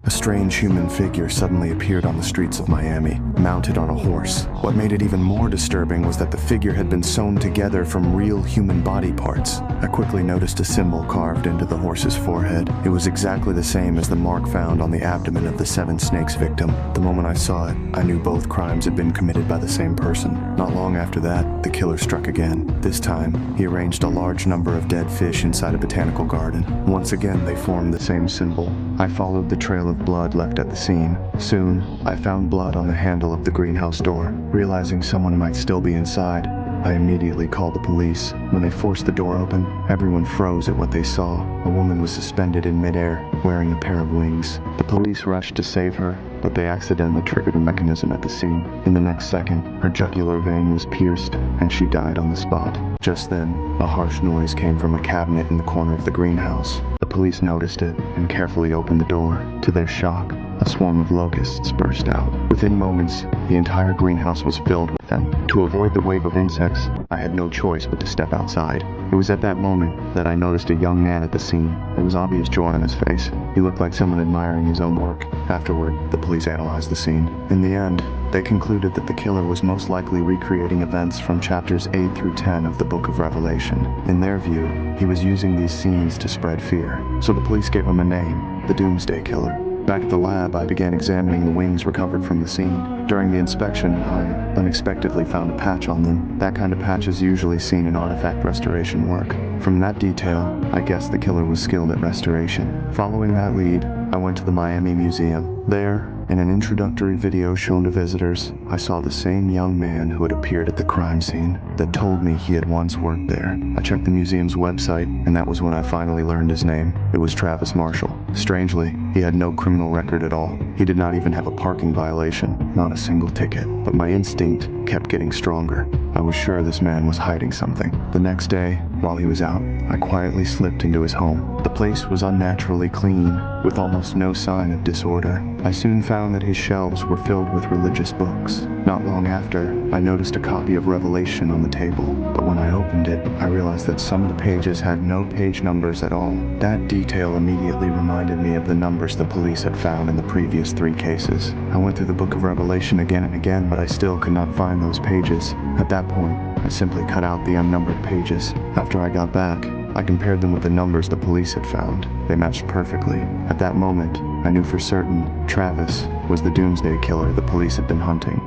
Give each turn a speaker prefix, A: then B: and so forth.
A: A strange human figure suddenly appeared on the streets of Miami, mounted on a horse. What made it even more disturbing was that the figure had been sewn together from real human body parts. I quickly noticed a symbol carved into the horse's forehead. It was exactly the same as the mark found on the abdomen of the Seven Snakes victim. The moment I saw it, I knew both crimes had been committed by the same person. Not long after that, the killer struck again. This time, he arranged a large number of dead fish inside a botanical garden. Once again, they formed the same symbol. I followed the trail of blood left at the scene. Soon, I found blood on the handle of the greenhouse door. Realizing someone might still be inside, I immediately called the police. When they forced the door open, everyone froze at what they saw. A woman was suspended in midair, wearing a pair of wings. The police rushed to save her, but they accidentally triggered a mechanism at the scene. In the next second, her jugular vein was pierced, and she died on the spot. Just then, a harsh noise came from a cabinet in the corner of the greenhouse. The police noticed it and carefully opened the door. To their shock, a swarm of locusts burst out. Within moments, the entire greenhouse was filled with them. To avoid the wave of insects, I had no choice but to step outside. It was at that moment that I noticed a young man at the scene. There was obvious joy on his face. He looked like someone admiring his own work. Afterward, the police analyzed the scene. In the end, they concluded that the killer was most likely recreating events from chapters 8 through 10 of the Book of Revelation. In their view, he was using these scenes to spread fear. So the police gave him a name, the Doomsday Killer. Back at the lab, I began examining the wings recovered from the scene. During the inspection, I unexpectedly found a patch on them. That kind of patch is usually seen in artifact restoration work. From that detail, I guessed the killer was skilled at restoration. Following that lead, I went to the Miami Museum. There, in an introductory video shown to visitors, I saw the same young man who had appeared at the crime scene that told me he had once worked there. I checked the museum's website, and that was when I finally learned his name. It was Travis Marshall. Strangely, he had no criminal record at all. He did not even have a parking violation, not a single ticket. But my instinct kept getting stronger. I was sure this man was hiding something. The next day, while he was out, I quietly slipped into his home. The place was unnaturally clean, with almost no sign of disorder. I soon found that his shelves were filled with religious books. Not long after, I noticed a copy of Revelation on the table, but when I opened it, I realized that some of the pages had no page numbers at all. That detail immediately reminded me of the numbers the police had found in the previous 3 cases. I went through the Book of Revelation again and again, but I still could not find those pages. At that point, I simply cut out the unnumbered pages. After I got back, I compared them with the numbers the police had found. They matched perfectly. At that moment, I knew for certain Travis was the Doomsday Killer the police had been hunting.